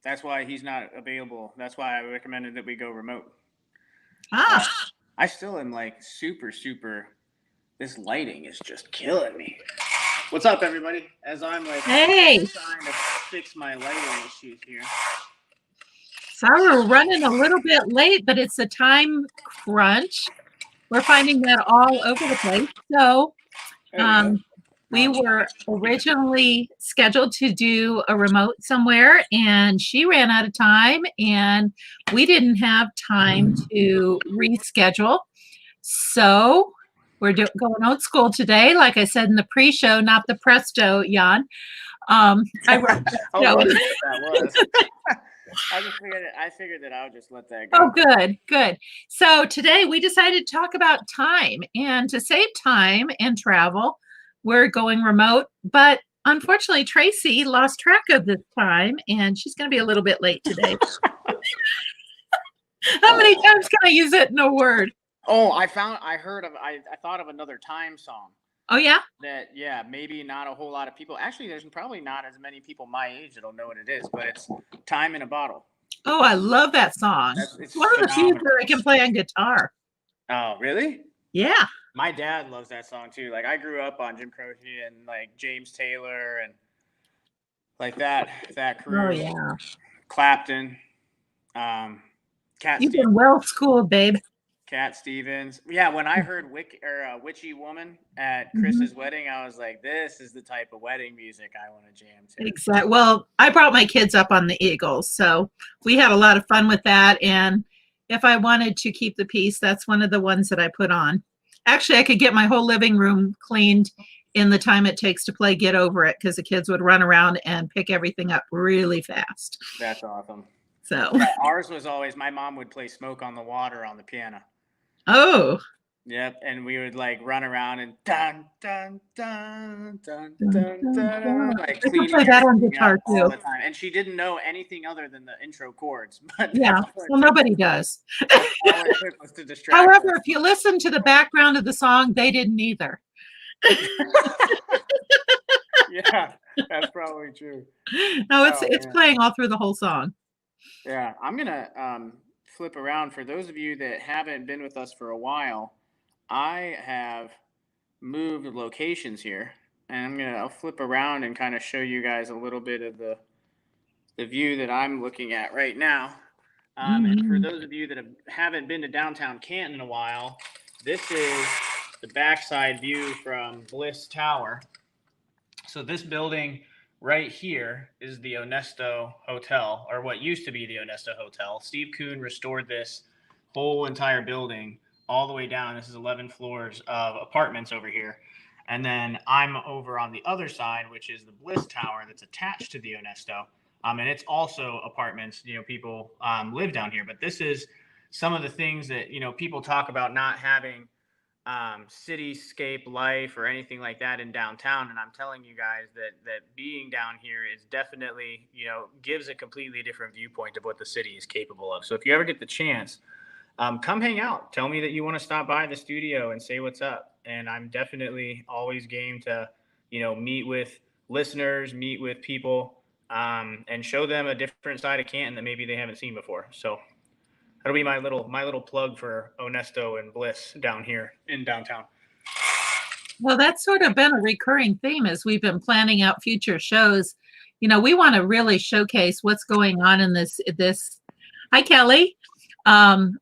That's why he's not available. That's why I recommended that we go remote. Ah, I still am like super, super. This lighting is just killing me. What's up, everybody? As I'm like hey. trying to fix my lighting issues here. Sorry, we're running a little bit late, but it's a time crunch. We're finding that all over the place. So, There we go. um, we were originally scheduled to do a remote somewhere, and she ran out of time, and we didn't have time to reschedule. So, we're going old school today. Like I said in the pre-show, not the presto, Jan. I wrote I was presto. wondering what that was. I figured that I would just let that go. Oh, good, good. So today we decided to talk about time, and to save time and travel, we're going remote. But unfortunately, Tracey lost track of this time, and she's going to be a little bit late today. How many times can I use it in a word? Oh, I thought of another time song. Oh, yeah? Yeah, maybe not a whole lot of people. Actually, there's probably not as many people my age that'll know what it is, but it's Time in a Bottle. Oh, I love that song. It's one of the few that I can play on guitar. Oh, really? Yeah. My dad loves that song too. Like I grew up on Jim Croce and like James Taylor and like that crew. Oh, yeah. Clapton, Cat You've Stevens. been well schooled, babe. Cat Stevens. Yeah, when I heard Witchy Woman at Chris's wedding, I was like, this is the type of wedding music I want to jam to. Exactly. Well, I brought my kids up on the Eagles, so we had a lot of fun with that. And if I wanted to keep the peace, that's one of the ones that I put on. Actually, I could get my whole living room cleaned in the time it takes to play Get Over It, because the kids would run around and pick everything up really fast. That's awesome. So yeah, ours was always, my mom would play Smoke on the Water on the piano. Oh. Yep, and we would like run around and dun dun dun dun dun dun, like cleaning play that on guitar too all the time. And she didn't know anything other than the intro chords. But yeah, well, nobody does. All it took was to distract However, us. if you listen to the background of the song, they didn't either. Yeah, that's probably true. No, it's playing all through the whole song. Yeah, I'm gonna flip around. For those of you that haven't been with us for a while, I have moved locations here, and I'll flip around and kind of show you guys a little bit of the view that I'm looking at right now. And for those of you that haven't been to downtown Canton in a while, this is the backside view from Bliss Tower. So this building right here is the Onesto Hotel, or what used to be the Onesto Hotel. Steve Kuhn restored this whole entire building all the way down. This is 11 floors of apartments over here. And then I'm over on the other side, which is the Bliss Tower that's attached to the Onesto. And it's also apartments, people live down here. But this is some of the things that, people talk about not having cityscape life or anything like that in downtown. And I'm telling you guys that being down here is definitely, gives a completely different viewpoint of what the city is capable of. So if you ever get the chance, come hang out. Tell me that you want to stop by the studio and say what's up. And I'm definitely always game to, meet with listeners, meet with people, and show them a different side of Canton that maybe they haven't seen before. So that'll be my little plug for Onesto and Bliss down here in downtown. Well, that's sort of been a recurring theme as we've been planning out future shows. We want to really showcase what's going on in this. Hi, Kelly.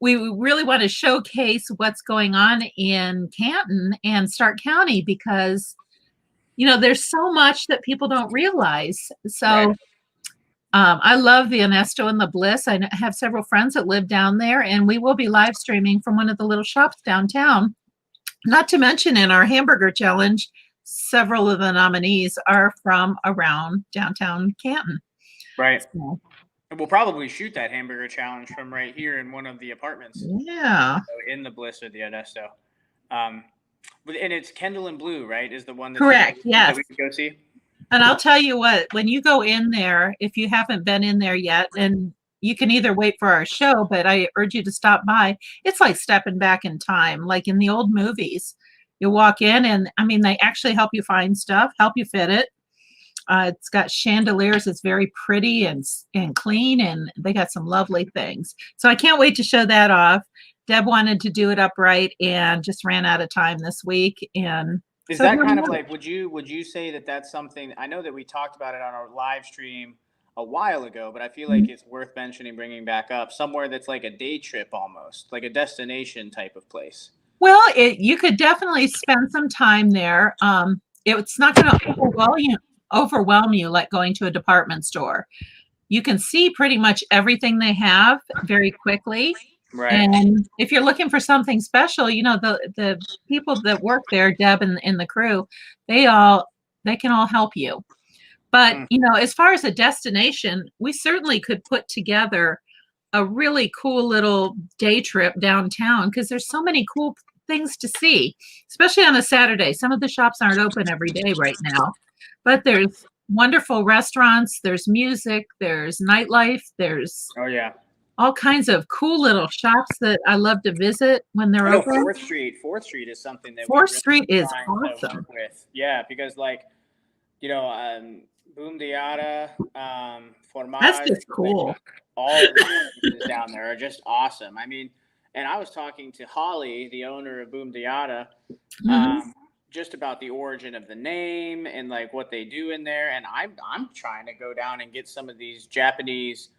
We really want to showcase what's going on in Canton and Stark County because, there's so much that people don't realize. So right. I love the Onesto and the Bliss. I have several friends that live down there, and we will be live streaming from one of the little shops downtown. Not to mention in our hamburger challenge, several of the nominees are from around downtown Canton. Right. So, we'll probably shoot that hamburger challenge from right here in one of the apartments. Yeah. In the Bliss or the Onesto. And it's Kendall and Blue, right? Is the one that correct? Yes. That we can go see. And I'll tell you what, when you go in there, if you haven't been in there yet, and you can either wait for our show, but I urge you to stop by. It's like stepping back in time, like in the old movies. You walk in and, they actually help you find stuff, help you fit it. It's got chandeliers. It's very pretty and clean, and they got some lovely things. So I can't wait to show that off. Deb wanted to do it upright and just ran out of time this week. And Is so that kind of like, would you say that that's something, I know that we talked about it on our live stream a while ago, but I feel like it's worth mentioning, bringing back up somewhere that's like a day trip almost, like a destination type of place. Well, you could definitely spend some time there. It's not going to overwhelm you like going to a department store. You can see pretty much everything they have very quickly. Right. And if you're looking for something special, you know, the people that work there, Deb and the crew, they can all help you. But, you know, as far as a destination, we certainly could put together a really cool little day trip downtown because there's so many cool things to see, especially on a Saturday. Some of the shops aren't open every day right now, but there's wonderful restaurants, there's music, there's nightlife, there's Oh yeah, all kinds of cool little shops that I love to visit when they're open. Fourth Street is something that Fourth Street is trying to awesome. work with. Yeah, because like, you know, Boom Diata, Formage, That's just cool. all of the places down there are just awesome. I mean, and I was talking to Holly, the owner of Boom Diata, just about the origin of the name and like what they do in there. And I'm trying to go down and get some of these Japanese,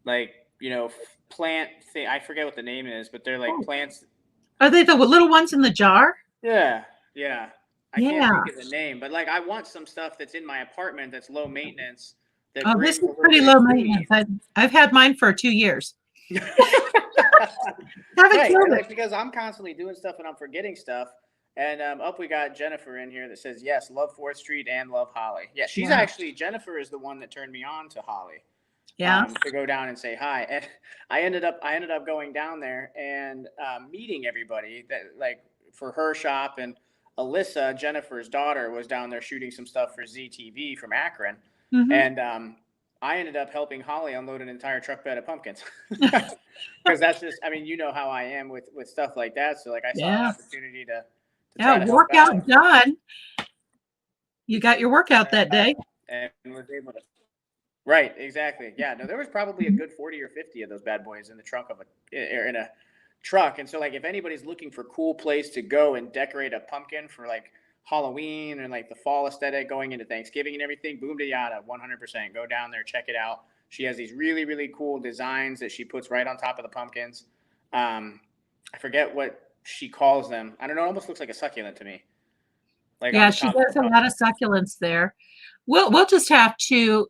like, you know, plant thing. I forget what the name is, but they're like plants. Are they the little ones in the jar? Yeah, yeah. I can't think of the name, but like I want some stuff that's in my apartment that's low maintenance. That this is pretty low maintenance. I've had mine for 2 years. Right, like, because I'm constantly doing stuff and I'm forgetting stuff. And up we got Jennifer in here that says, yes, love 4th Street and love Holly. Yeah, she's actually, Jennifer is the one that turned me on to Holly. Yeah. To go down and say hi. And I ended up going down there and meeting everybody that like for her shop. And Alyssa, Jennifer's daughter, was down there shooting some stuff for ZTV from Akron. And I ended up helping Holly unload an entire truck bed of pumpkins. Because that's just, I mean, you know how I am with stuff like that. So like I saw an opportunity to workout done. You got your workout that day. And was able to. Right, exactly. Yeah, no, there was probably a good 40 or 50 of those bad boys in the trunk of in a truck. And so like if anybody's looking for cool place to go and decorate a pumpkin for like Halloween and like the fall aesthetic going into Thanksgiving and everything, Boom Diata, 100%. Go down there, check it out. She has these really, really cool designs that she puts right on top of the pumpkins. I forget what she calls them. I don't know. It almost looks like a succulent to me. Like yeah, she does a lot of succulents there. We'll just have to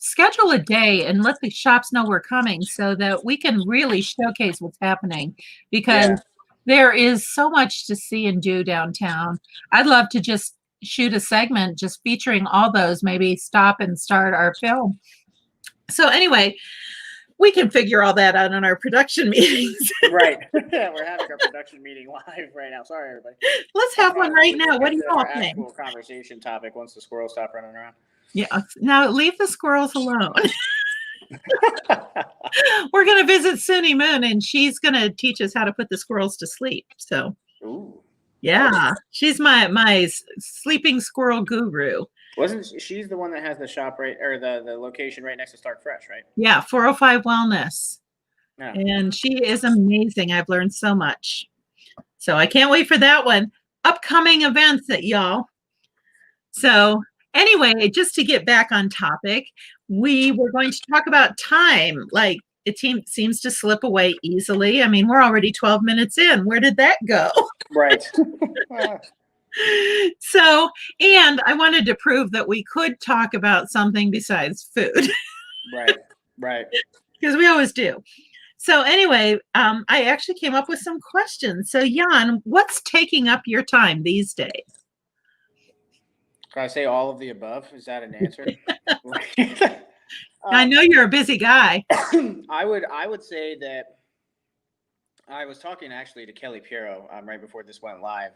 schedule a day and let the shops know we're coming so that we can really showcase what's happening because there is so much to see and do downtown. I'd love to just shoot a segment just featuring all those, maybe stop and start our film. So anyway, we can figure all that out in our production meetings. Right. Yeah, we're having our production meeting live right now. Sorry, everybody. Let's have one right now. What do you all think? Actual conversation topic once the squirrels stop running around. Yeah. Now leave the squirrels alone. We're going to visit Suni Moon, and she's going to teach us how to put the squirrels to sleep. So, yeah, she's my sleeping squirrel guru. Wasn't she's the one that has the shop right or the location right next to Stark Fresh, right? Yeah, 405 Wellness. Yeah. And she is amazing. I've learned so much. So I can't wait for that one. Upcoming events that y'all. So anyway, just to get back on topic, we were going to talk about time. Like it seems to slip away easily. I mean, we're already 12 minutes in. Where did that go? Right. So, and I wanted to prove that we could talk about something besides food. Right. Because we always do. So anyway, I actually came up with some questions. So Jan, what's taking up your time these days? Can I say all of the above? Is that an answer? I know you're a busy guy. I would say that I was talking actually to Kelly Piero right before this went live.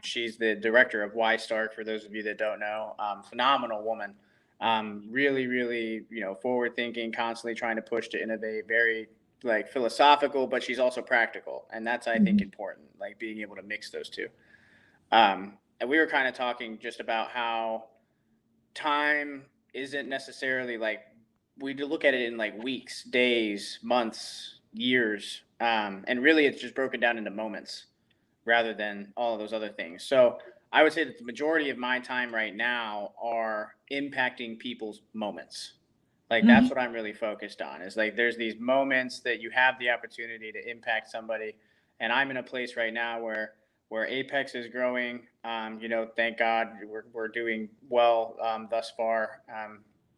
She's the director of Y Stark, for those of you that don't know. Phenomenal woman. Really, really, forward thinking, constantly trying to push to innovate, very like philosophical, but she's also practical. And that's, I think, important, like being able to mix those two. And we were kind of talking just about how time isn't necessarily like, we do look at it in like weeks, days, months, years, and really it's just broken down into moments rather than all of those other things. So I would say that the majority of my time right now are impacting people's moments. Like that's Mhm. what I'm really focused on, is like there's these moments that you have the opportunity to impact somebody. And I'm in a place right now where Apex is growing. Thank God we're doing well thus far.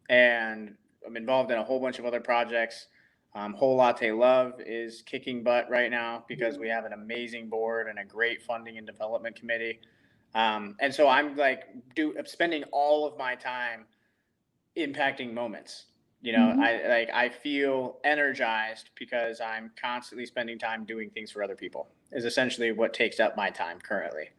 And I'm involved in a whole bunch of other projects. Whole Latte Love is kicking butt right now because we have an amazing board and a great funding and development committee. And so I'm like spending all of my time impacting moments. Mhm. I feel energized because I'm constantly spending time doing things for other people. Is essentially what takes up my time currently.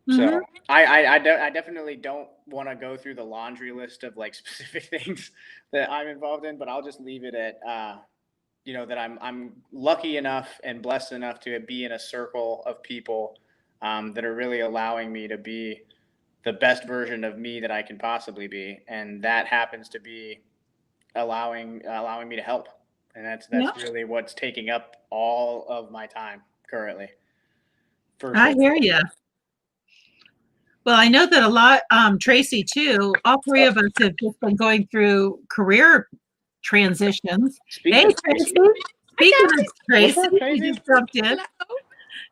So Mhm. I definitely don't want to go through the laundry list of like specific things that I'm involved in, but I'll just leave it at that I'm lucky enough and blessed enough to be in a circle of people that are really allowing me to be the best version of me that I can possibly be, and that happens to be allowing me to help, and Yeah, that's really what's taking up all of my time currently, for I sure. hear you. Well, I know that a lot, Tracy too. All three of us have just been going through career transitions. Hey, Speaking of Tracy. Tracy, Hi Speaking of guys. what's Tracy, up, you Tracy? just jumped in. Hello.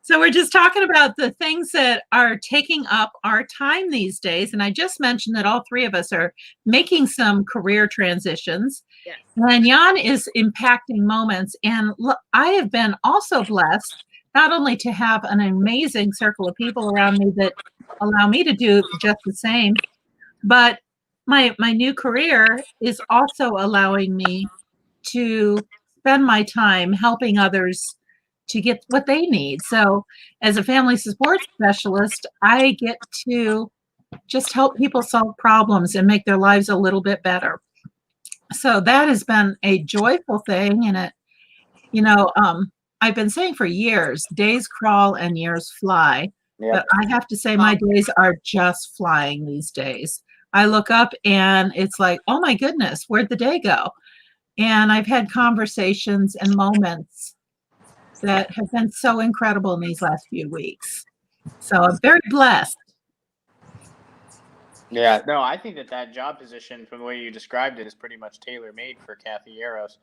So we're just talking about the things that are taking up our time these days. And I just mentioned that all three of us are making some career transitions. Yes. And Jan is impacting moments. And I have been also blessed not only to have an amazing circle of people around me that allow me to do just the same, but my new career is also allowing me to spend my time helping others to get what they need. So, as a family support specialist, I get to just help people solve problems and make their lives a little bit better. So that has been a joyful thing, and you know, um, I've been saying for years, days crawl and years fly. But Yep. I have to say, my days are just flying these days. I look up and it's like, oh my goodness, where'd the day go? And I've had conversations and moments that have been so incredible in these last few weeks. So I'm very blessed. Yeah, no, I think that job position, from the way you described it, is pretty much tailor made for Kathy Eros.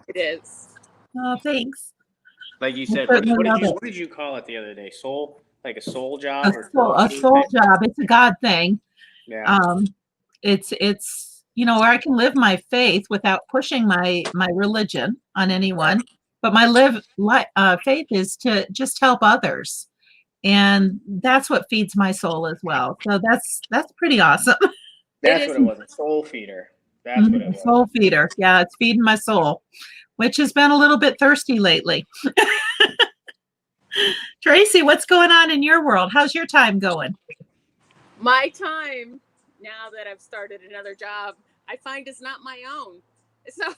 It is. Oh, thanks. Like you I said, certainly love it. what did you call it the other day? Soul, like a soul A job or soul, soul a food soul thing? job. It's a God thing. Yeah. Um, it's where I can live my faith without pushing my religion on anyone. But my faith is to just help others, and that's what feeds my soul as well. So that's pretty awesome. It That's is. what it was. A soul feeder. That's what it Mhm, was. soul feeder. Yeah, it's feeding my soul, which has been a little bit thirsty lately. Tracy, what's going on in your world? How's your time going? My time, now that I've started another job, I find is not my own. So,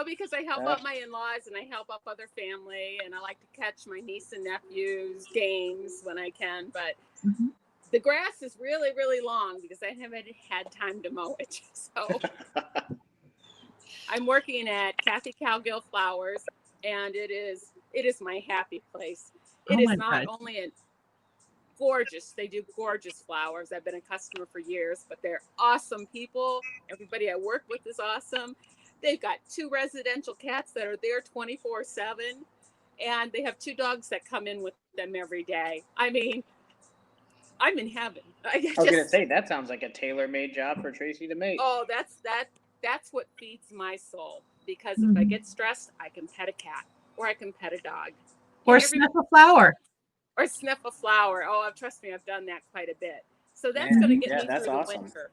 because I help Yeah. out my in-laws and I help out other family and I like to catch my niece and nephews games when I can, but Mhm. the grass is really, really long because I haven't had time to mow it. So I'm working at Kathy Cowgill Flowers, and it is my happy place. It Oh is my not God. only a gorgeous, they do gorgeous flowers. I've been a customer for years, but they're awesome people. Everybody I work with is awesome. They've got two residential cats that are there 24/7, and they have two dogs that come in with them every day. I mean, I'm in heaven. I I was gonna just say that sounds like a tailor-made job for Tracy to make. Oh, that's what feeds my soul. Because if I Mhm. get stressed, I can pet a cat or I can pet a dog. Or Every sniff a flower. or sniff a flower. Oh, trust me, I've done that quite a bit. So that's going to Man, Mhm. get yeah, me that's through the awesome. winter.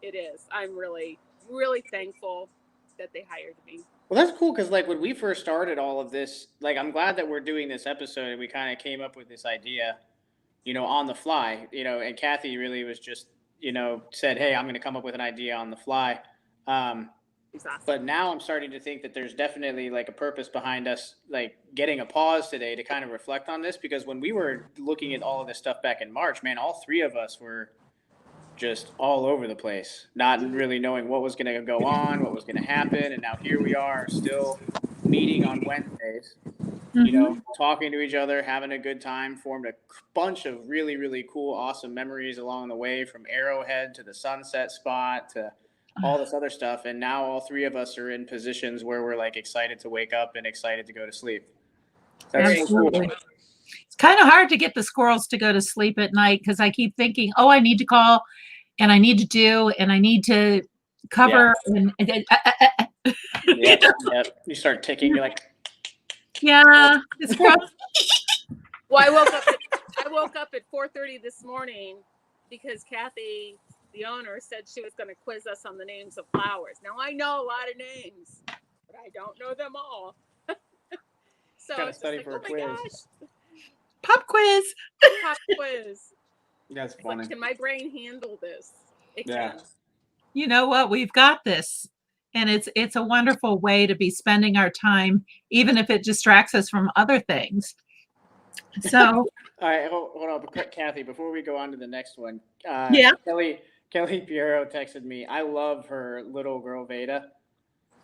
It is. I'm really, really thankful that they hired me. Well, that's cool because like when we first started all of this, like I'm glad that we're doing this episode and we kind of came up with this idea, on the fly, and Kathy really was just, said, "Hey, I'm going to come up with an idea on the fly." Um, It's awesome. but now I'm starting to think that there's definitely like a purpose behind us like getting a pause today to kind of reflect on this, because when we were looking at all of this stuff back in March, man, all three of us were just all over the place, not really knowing what was going to go on, what was going to happen. And now here we are still meeting on Wednesdays, talking to each other, having a good time, formed a bunch of really, really cool, awesome memories along the way, from Arrowhead to the Sunset Spot to all this other stuff. And now all three of us are in positions where we're like excited to wake up and excited to go to sleep. That's so cool. It's kind of hard to get the squirrels to go to sleep at night because I keep thinking, oh, I need to call and I need to do and I need to cover. Yeah. You start ticking. You're like, yeah, the squirrels. Well, I woke up at 4:30 this morning because Kathy, the owner, said she was going to quiz us on the names of flowers. Now I know a lot of names, but I don't know them all. So gotta it's study like, for a quiz. gosh. Pop quiz. Pop quiz. That's funny. Like, can my brain handle this? It Yeah. can. You know what? We've got this. And it's a wonderful way to be spending our time, even if it distracts us from other things. So all right, hold on, Kathy, before we go on to the next one. Kelly Piero texted me. I love her little girl Veda.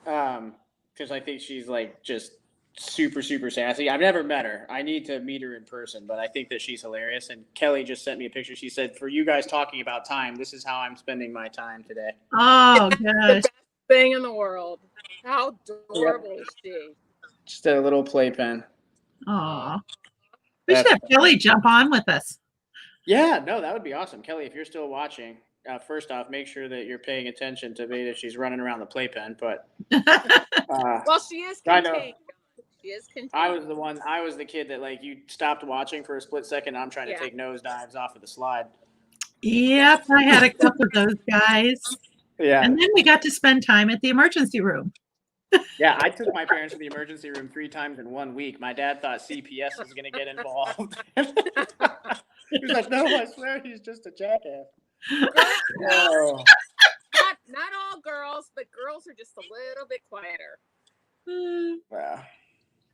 Because I think she's like just super, super sassy. I've never met her. I need to meet her in person, but I think that she's hilarious. And Kelly just sent me a picture. She said, for you guys talking about time, this is how I'm spending my time today. oh gosh. Thing in the world. How adorable is she? Just a little playpen. Aw. We should have Kelly jump on with us. Yeah, no, that would be awesome. Kelly, if you're still watching, first off, make sure that you're paying attention to Veda. She's running around the playpen, but well, she is contained. She is contained. I was the kid that like you stopped watching for a split second. I'm trying to take nosedives off of the slide. Yep, I had a couple of those guys. Yeah. And then we got to spend time at the emergency room. Yeah, I took my parents to the emergency room 3 times in 1 week. My dad thought CPS was going to get involved. He was like, no, I swear he's just a jackass. Oh. Not all girls, but girls are just a little bit quieter. Wow.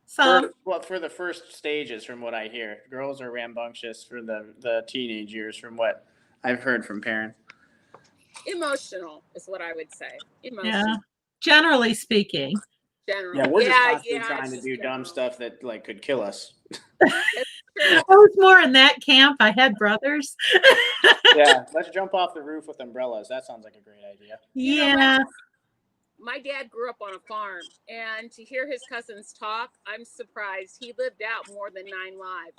For the first stages, from what I hear, girls are rambunctious for the teenage years, from what I've heard from parents. Emotional is what I would say. Emotional. Yeah, generally speaking. Yeah, we're just constantly trying to do dumb stuff that like could kill us. I was more in that camp. I had brothers. Yeah, let's jump off the roof with umbrellas. That sounds like a great idea. Yeah. My dad grew up on a farm, and to hear his cousins talk, I'm surprised. He lived out more than 9 lives.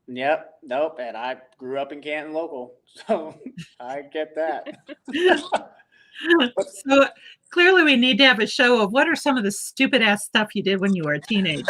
Yep. Nope. And I grew up in Canton local, so I get that. So clearly we need to have a show of what are some of the stupid ass stuff you did when you were a teenager.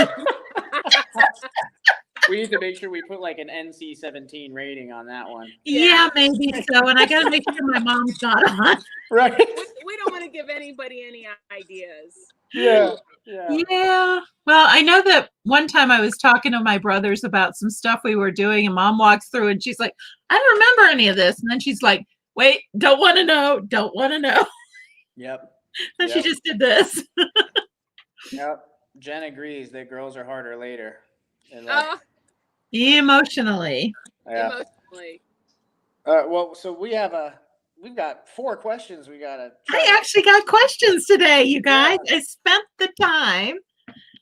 We need to make sure we put like an NC-17 rating on that one. Yeah, maybe so. And I got to make sure my mom's not on. Right. We don't want to give anybody any ideas. Yeah. Well, I know that one time I was talking to my brothers about some stuff we were doing, and Mom walks through and she's like, I don't remember any of this. And then she's like, wait, don't want to know. Yep. And she just did this. Yep. Jen agrees that girls are harder later. Emotionally. Yeah. Emotionally. Well, so we've got 4 questions we got to try. I actually got questions today, you guys. Yeah. I spent the time.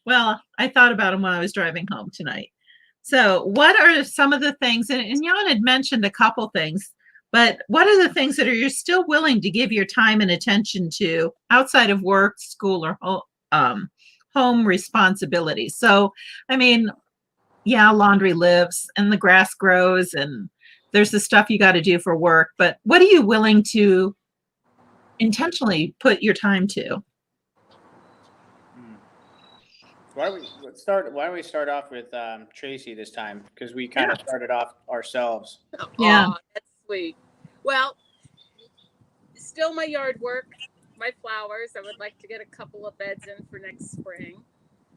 Well, I thought about them when I was driving home tonight. So what are some of the things, and Jan had mentioned a couple things, but what are the things that you're still willing to give your time and attention to outside of work, school, or home responsibilities? So, I mean, yeah, laundry lives and the grass grows and there's the stuff you got to do for work, but what are you willing to intentionally put your time to? Why don't we start off with Tracey this time, because we kind of started off ourselves. Yeah, that's sweet. Well, still my yard work, my flowers. I would like to get a couple of beds in for next spring.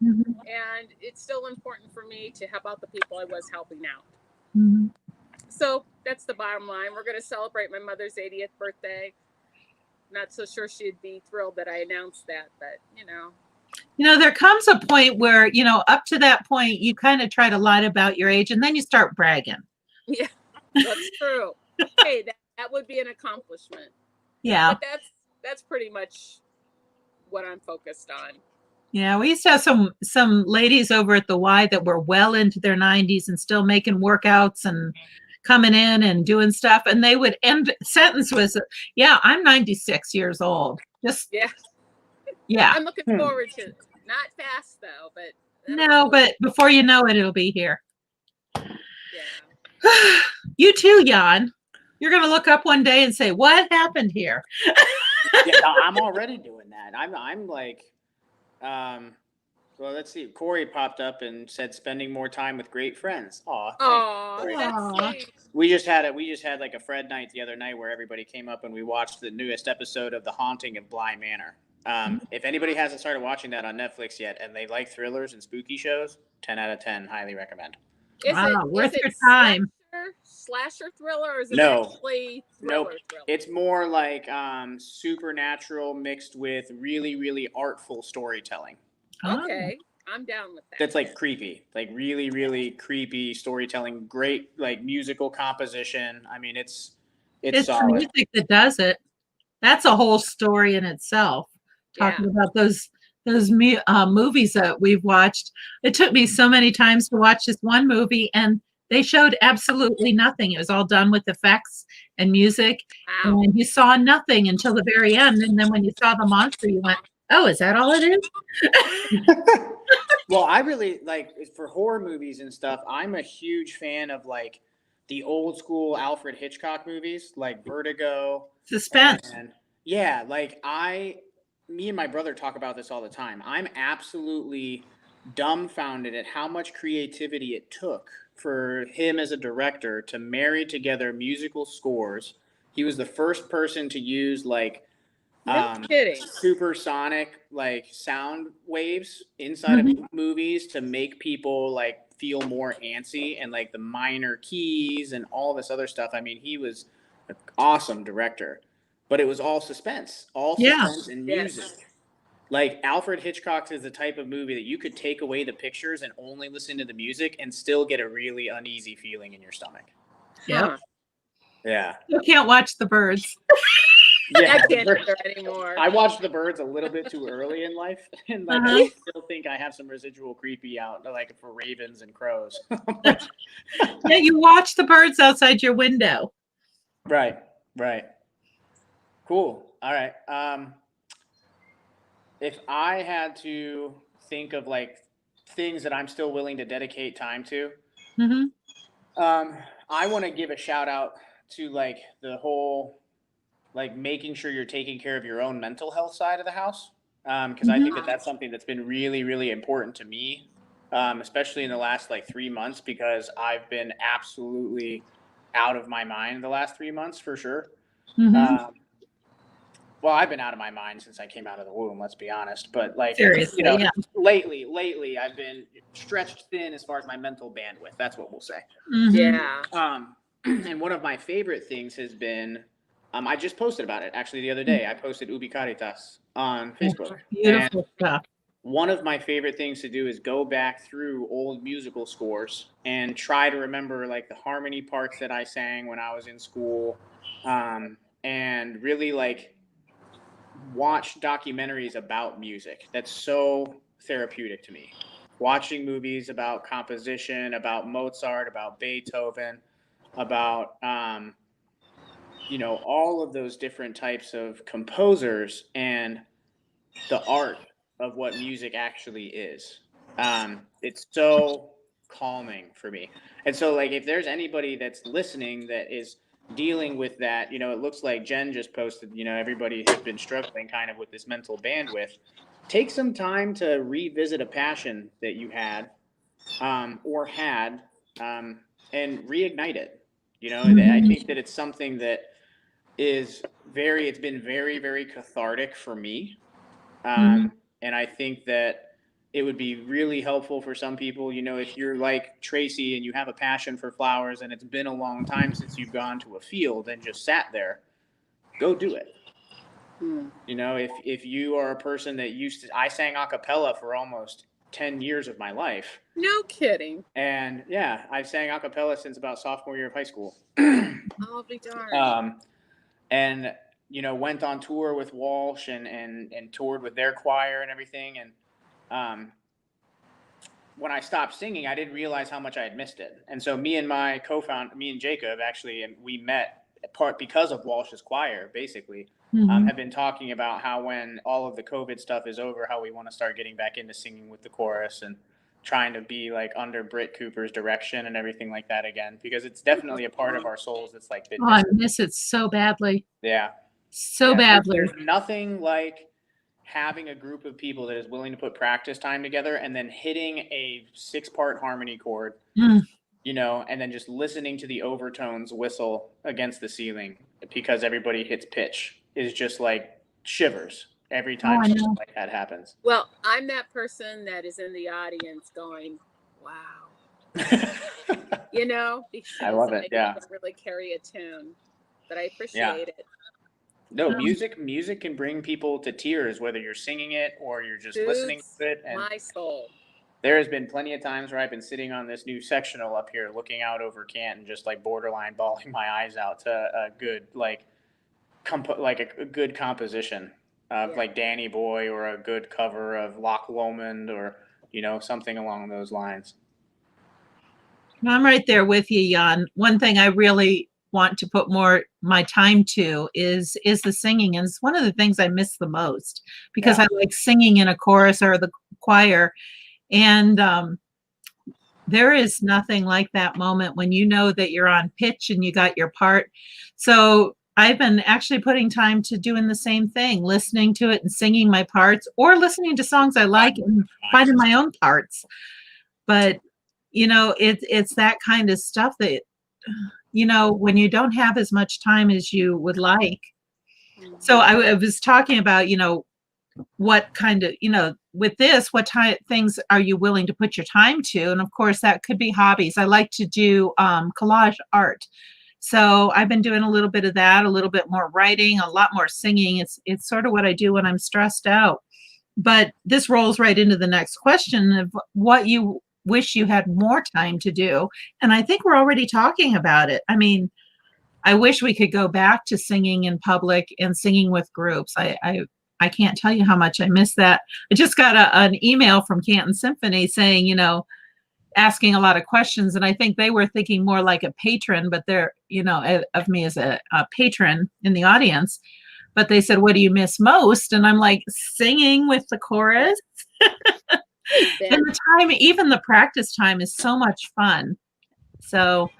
Mm-hmm. And it's still important for me to help out the people I was helping out. Mm-hmm. So that's the bottom line. We're going to celebrate my mother's 80th birthday. Not so sure she'd be thrilled that I announced that, but there comes a point where, up to that point, you kind of try to lie about your age and then you start bragging. Yeah, that's true. Hey, that's That would be an accomplishment. Yeah. But that's pretty much what I'm focused on. Yeah, we used to have some ladies over at the Y that were well into their 90s and still making workouts and coming in and doing stuff. And they would end sentence with, "Yeah, I'm 96 years old." Just Yeah. yeah. I'm looking forward to it. Not fast though, but No, but before you know it, it'll be here. yeah. You too, Jan. You're gonna look up one day and say, "What happened here?" Yeah, I'm already doing that. I'm like, well, let's see. Corey popped up and said spending more time with great friends. Oh, that's Aw. sweet. We just had like a Fred night the other night where everybody came up and we watched the newest episode of The Haunting of Bly Manor. If anybody hasn't started watching that on Netflix yet and they like thrillers and spooky shows, 10 out of 10, highly recommend. Wow, worth your time. Slasher thriller, or is it No. actually Nope. thriller? It's more like supernatural mixed with really, really artful storytelling. Okay, I'm down with that. That's like creepy, like really, really creepy storytelling. Great, like musical composition. I mean, it's It's the solid. music that does it. That's a whole story in itself. Talking about those movies that we've watched. It took me so many times to watch this one movie, and they showed absolutely nothing. It was all done with effects and music, Wow. and you saw nothing until the very end. And then when you saw the monster, you went, "Oh, is that all it is?" Well, I really like for horror movies and stuff. I'm a huge fan of like the old school Alfred Hitchcock movies, like Vertigo. Suspense. And yeah, like me and my brother talk about this all the time. I'm absolutely dumbfounded at how much creativity it took for him as a director to marry together musical scores. He was the first person to use like kidding. supersonic like sound waves inside of movies to make people like feel more antsy, and like the minor keys and all this other stuff. I mean, he was an awesome director, but it was all suspense and music. Yes. Like Alfred Hitchcock's is the type of movie that you could take away the pictures and only listen to the music and still get a really uneasy feeling in your stomach. Yeah. Yeah. You can't watch the birds. Yeah, I can't do it anymore. I watched The Birds a little bit too early in life, and like I still think I have some residual creepy out, like for ravens and crows. Yeah, you watch the birds outside your window. Right. Cool. All right. If I had to think of like things that I'm still willing to dedicate time to, I want to give a shout out to like the whole like making sure you're taking care of your own mental health side of the house. Because I think that that's something that's been really, really important to me, especially in the last like 3 months, because I've been absolutely out of my mind the last 3 months for sure. Well, I've been out of my mind since I came out of the womb, let's be honest. But like, seriously, lately I've been stretched thin as far as my mental bandwidth. That's what we'll say. Yeah. And one of my favorite things has been, I just posted about it actually the other day. I posted Ubi Caritas on Facebook. Beautiful stuff. One of my favorite things to do is go back through old musical scores and try to remember like the harmony parts that I sang when I was in school, and really like watch documentaries about music. That's so therapeutic to me. Watching movies about composition, about Mozart, about Beethoven, about all of those different types of composers and the art of what music actually is. It's so calming for me. And so like if there's anybody that's listening that is dealing with that, it looks like Jen just posted, everybody has been struggling kind of with this mental bandwidth. Take some time to revisit a passion that you had and reignite it. I think that it's something that it's been very, very cathartic for me. And I think that it would be really helpful for some people, if you're like Tracey and you have a passion for flowers and it's been a long time since you've gone to a field and just sat there, go do it. If you are a person that I sang a cappella for almost 10 years of my life. No kidding. And yeah, I've sang a cappella since about sophomore year of high school. I'll be darned. And went on tour with Walsh and toured with their choir and everything. And when I stopped singing, I didn't realize how much I had missed it. And so me and Jacob, actually, and we met part because of Walsh's choir, basically. Have been talking about how when all of the COVID stuff is over, how we want to start getting back into singing with the chorus and trying to be like under Britt Cooper's direction and everything like that again, because it's definitely a part of our souls that's like been I miss it so badly. Yeah. So badly. There's nothing like having a group of people that is willing to put practice time together and then hitting a 6-part harmony chord, and then just listening to the overtones whistle against the ceiling because everybody hits pitch is just like shivers every time something like that happens. Well, I'm that person that is in the audience going, wow. Because I love it. Yeah. Don't really carry a tune, but I appreciate it. No, music can bring people to tears, whether you're singing it or you're just listening to it. And my soul. There has been plenty of times where I've been sitting on this new sectional up here, looking out over Canton, just like borderline bawling my eyes out to a good a good composition of like Danny Boy or a good cover of Loch Lomond or something along those lines. I'm right there with you, Jan. One thing I really want to put more my time to is the singing, and it's one of the things I miss the most because I like singing in a chorus or the choir, and there is nothing like that moment when you know that you're on pitch and you got your part. So I've been actually putting time to doing the same thing, listening to it and singing my parts, or listening to songs I like and finding my own parts. But it's that kind of stuff that when you don't have as much time as you would like. So I was talking about what kind of with this, what things are you willing to put your time to? And of course that could be hobbies. I like to do collage art. So I've been doing a little bit of that, a little bit more writing, a lot more singing. It's sort of what I do when I'm stressed out. But this rolls right into the next question of what you wish you had more time to do. And I think we're already talking about it. I mean, I wish we could go back to singing in public and singing with groups. I can't tell you how much I miss that. I just got an email from Canton Symphony saying, asking a lot of questions. And I think they were thinking more like a patron, but they're, of me as a patron in the audience. But they said, what do you miss most? And I'm like, singing with the chorus. And the time, even the practice time is so much fun. So,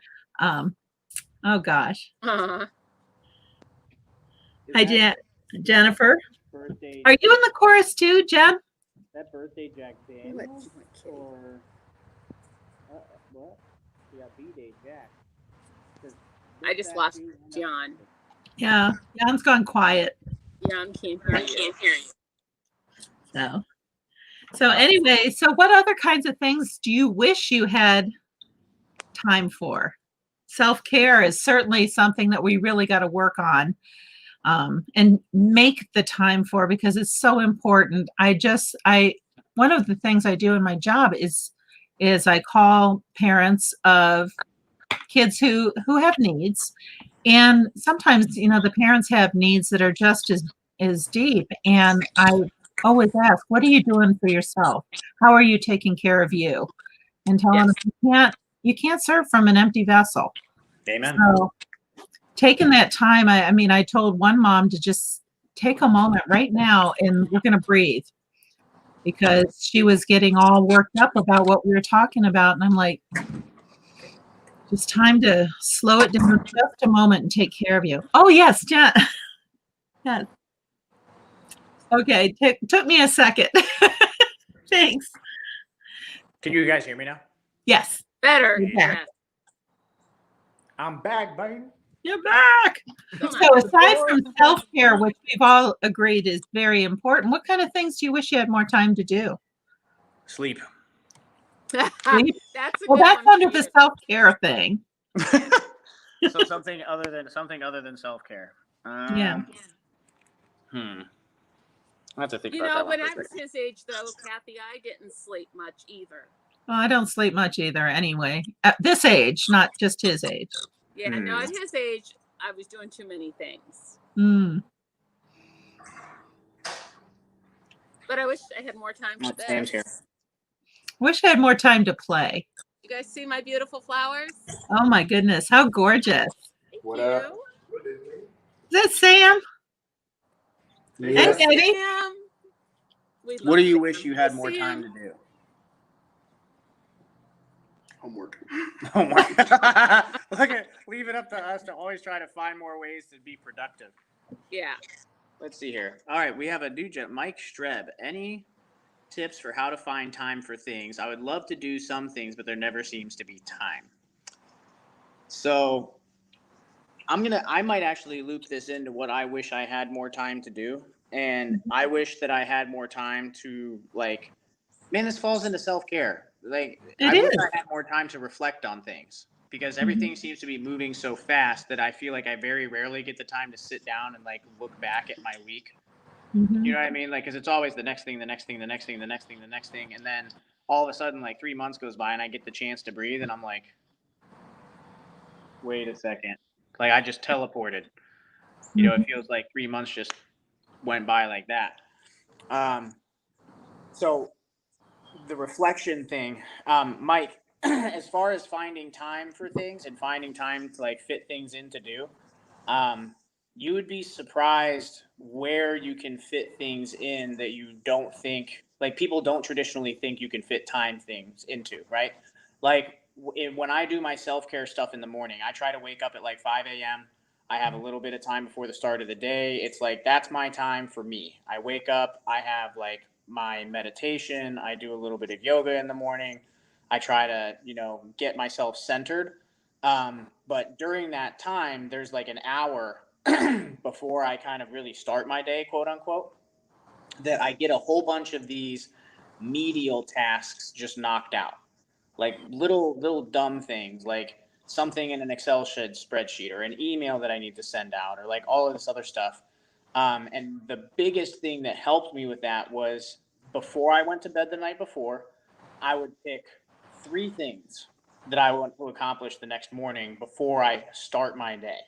oh gosh. Hi, Jennifer. Birthday. Are you in the chorus too, Jen? That birthday Jack Daniels or what? We got B-Day Jack. I just lost John. Yeah, Jan's gone quiet. Jan can't hear you. So anyway, so what other kinds of things do you wish you had time for? Self-care is certainly something that we really got to work on and make the time for, because it's so important. One of the things I do in my job is I call parents of kids who have needs, and sometimes the parents have needs that are just as deep, and I always ask, what are you doing for yourself? How are you taking care of you? And tell them you can't serve from an empty vessel. Amen. So taking that time, I told one mom to just take a moment right now and we're going to breathe, because she was getting all worked up about what we were talking about. And I'm like, just time to slow it down just a moment and take care of you. Oh, yes, Jen. Yes. Okay, took me a second. Thanks. Can you guys hear me now? Yes. Better. Yeah. I'm back, baby. You're back. So aside from self-care, which we've all agreed is very important, what kind of things do you wish you had more time to do? Sleep. Sleep? That's under the self-care thing. So something other than self-care. Yeah. I have to think about that. When I was his age, though, Kathy, I didn't sleep much either. Well, I don't sleep much either anyway. At this age, not just his age. Yeah, no, at his age, I was doing too many things. Mm. But I wish I had more time for Sam's here. this. Wish I had more time to play. You guys see my beautiful flowers? Oh my goodness, how gorgeous. Thank What you. up? Is that Sam? Yeah. Hey, baby. Sam. We What love do you Sam. wish you had Hey, more time Sam. to do? Homework. Homework. Look at, leave it up to us to always try to find more ways to be productive. Yeah. Let's see here. All right, we have a new gent, Mike Streb. Any tips for how to find time for things? I would love to do some things, but there never seems to be time. So I might actually loop this into what I wish I had more time to do. And I wish that I had more time to, like, man, this falls into self-care. Like, I wish I had more time to reflect on things, because everything seems to be moving so fast that I feel like I very rarely get the time to sit down and, like, look back at my week. Mhm. You know what I mean? Like, because it's always the next thing, the next thing, the next thing, the next thing, the next thing. And then all of a sudden, like, 3 months goes by and I get the chance to breathe. And I'm like, wait a second. Like, I just teleported. You know, it feels like 3 months just went by like that. So the reflection thing, Mike, as far as finding time for things and finding time to, like, fit things in to do, you would be surprised where you can fit things in that you don't think, like, people don't traditionally think you can fit time things into, right? Like, when I do my self-care stuff in the morning, I try to wake up at like 5 a.m. I have a little bit of time before the start of the day. It's like, that's my time for me. I wake up, I have, like, my meditation. I do a little bit of yoga in the morning. I try to, get myself centered. But during that time, there's like an hour before I kind of really start my day, quote unquote, that I get a whole bunch of these medial tasks just knocked out. Like little dumb things, like something in an Excel spreadsheet or an email that I need to send out, or like all of this other stuff. And the biggest thing that helped me with that was, before I went to bed the night before, I would pick 3 things that I want to accomplish the next morning before I start my day.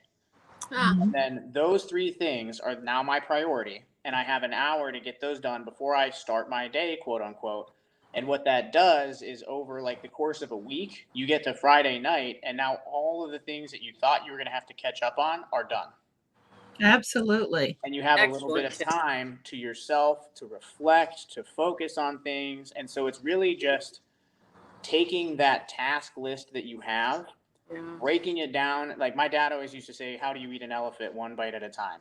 And then those 3 things are now my priority. And I have an hour to get those done before I start my day, quote unquote. And what that does is, over like the course of a week, you get to Friday night, and now all of the things that you thought you were going to have to catch up on are done. Absolutely. And you have a little bit of time to yourself to reflect, to focus on things. And so it's really just taking that task list that you have, breaking it down. Like my dad always used to say, how do you eat an elephant? One bite at a time.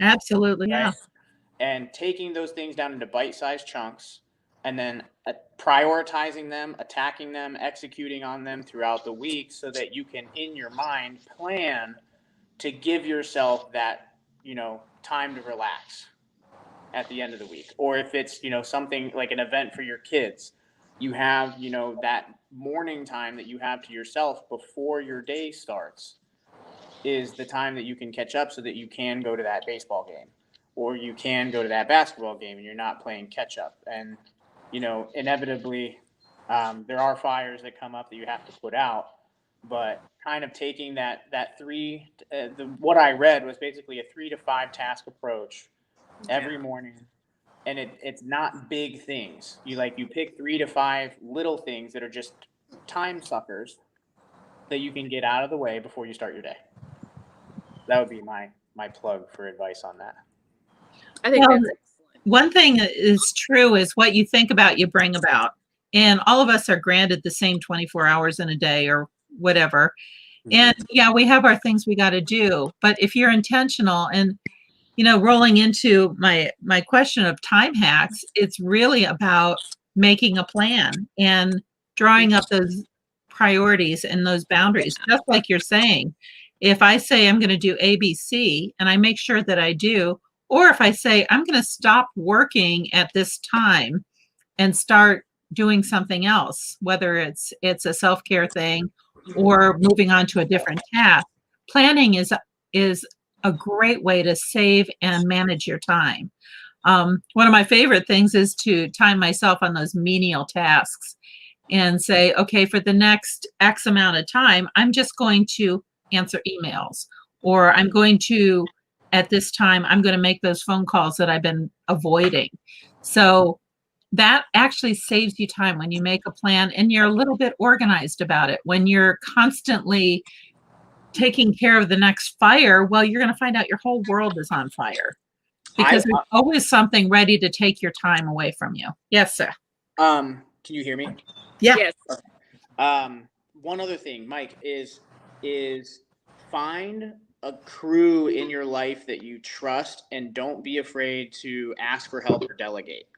Absolutely. Right? Yeah. And taking those things down into bite-sized chunks, and then prioritizing them, attacking them, executing on them throughout the week, so that you can, in your mind, plan to give yourself that, time to relax at the end of the week. Or if it's, something like an event for your kids, you have, that morning time that you have to yourself before your day starts is the time that you can catch up, so that you can go to that baseball game, or you can go to that basketball game, and you're not playing catch up. And, inevitably, there are fires that come up that you have to put out, but kind of taking that what I read was basically a 3 to 5 task approach every morning. And it's not big things. You pick 3 to 5 little things that are just time suckers that you can get out of the way before you start your day. That would be my plug for advice on that. I think that's excellent. One thing that is true is, what you think about, you bring about. And all of us are granted the same 24 hours in a day or whatever. And yeah, we have our things we got to do. But if you're intentional, and, rolling into my question of time hacks, it's really about making a plan and drawing up those priorities and those boundaries. Just like you're saying, if I say I'm going to do ABC and I make sure that I do, or if I say I'm going to stop working at this time and start doing something else, whether it's a self-care thing or moving on to a different task, planning is a great way to save and manage your time. One of my favorite things is to time myself on those menial tasks and say, okay, for the next X amount of time, I'm just going to answer emails, or I'm going to, at this time, I'm going to make those phone calls that I've been avoiding. So that actually saves you time when you make a plan and you're a little bit organized about it. When you're constantly taking care of the next fire, well, you're going to find out your whole world is on fire because there's always something ready to take your time away from you. Yes, sir. Can you hear me? Yeah. Yes. One other thing, Mike, is find a crew in your life that you trust and don't be afraid to ask for help or delegate.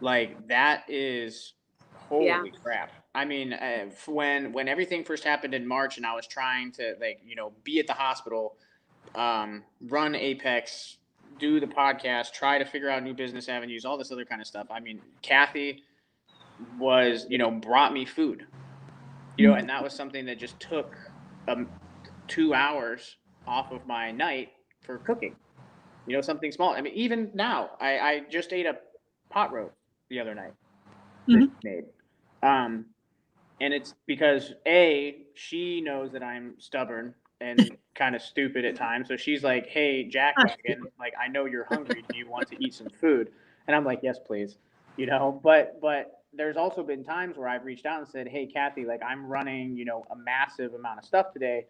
Like that is holy crap. I mean, when everything first happened in March and I was trying to be at the hospital, run Apex, do the podcast, try to figure out new business avenues, all this other kind of stuff. I mean, Kathy was, brought me food, and that was something that just took 2 hours off of my night for cooking, something small. I mean, even now, I just ate a pot roast the other night that she made. And it's because she knows that I'm stubborn and kind of stupid at times. So she's like, "Hey, Jackwagon, like I know you're hungry. Do you want to eat some food?" And I'm like, "Yes, please." But there's also been times where I've reached out and said, "Hey, Kathy, like I'm running, a massive amount of stuff today.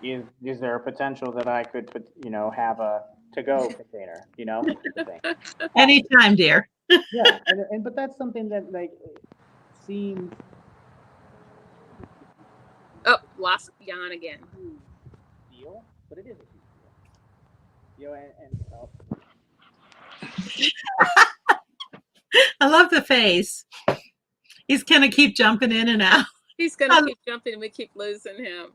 Is there a potential that I could put, have a to-go container, Anytime, dear. Yeah, but that's something that seems. Oh, lost Jan again. Deal, but it is a huge deal. I love the face. He's gonna keep jumping in and out. He's gonna keep jumping. We keep losing him.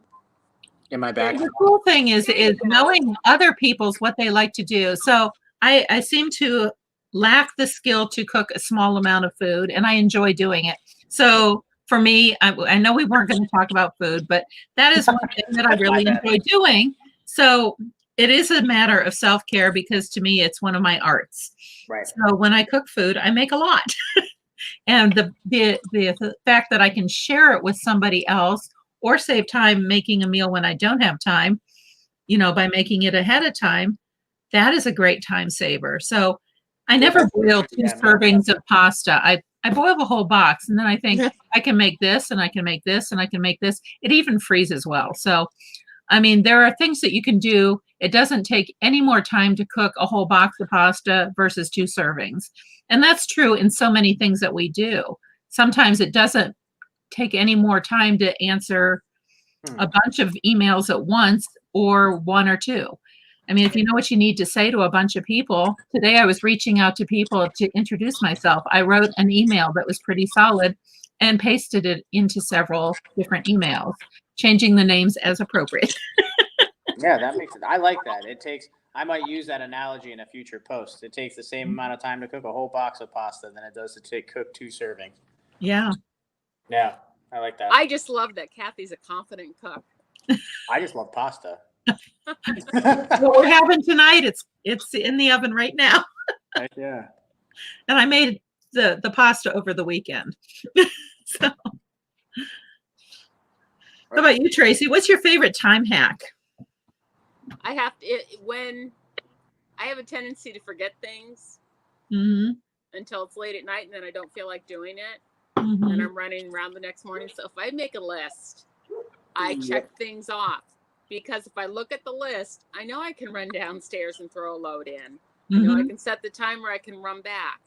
Am I back? The cool thing is knowing other people's what they like to do. So I seem to lack the skill to cook a small amount of food, and I enjoy doing it. So for me, I know we weren't going to talk about food, but that is one thing that I really enjoy doing. So it is a matter of self-care because to me, it's one of my arts. Right. So when I cook food, I make a lot. And the fact that I can share it with somebody else or save time making a meal when I don't have time, by making it ahead of time, that is a great time saver. So I never boil 2 servings of pasta. I boil the whole box and then I think I can make this and I can make this and I can make this. It even freezes well. So, I mean, there are things that you can do. It doesn't take any more time to cook a whole box of pasta versus 2 servings. And that's true in so many things that we do. Sometimes it doesn't take any more time to answer a bunch of emails at once or 1 or 2. I mean, if you know what you need to say to a bunch of people, today I was reaching out to people to introduce myself. I wrote an email that was pretty solid and pasted it into several different emails, changing the names as appropriate. Yeah, that makes it. I like that. I might use that analogy in a future post. It takes the same amount of time to cook a whole box of pasta than it does to cook 2 servings. Yeah. Yeah, I like that. I just love that Kathy's a confident cook. I just love pasta. What we're having tonight, it's in the oven right now. Yeah. And I made the pasta over the weekend. So, how about you, Tracy? What's your favorite time hack? I have a tendency to forget things until it's late at night, and then I don't feel like doing it, and I'm running around the next morning. So if I make a list, I check things off. Because if I look at the list, I know I can run downstairs and throw a load in. I know I can set the timer, I can run back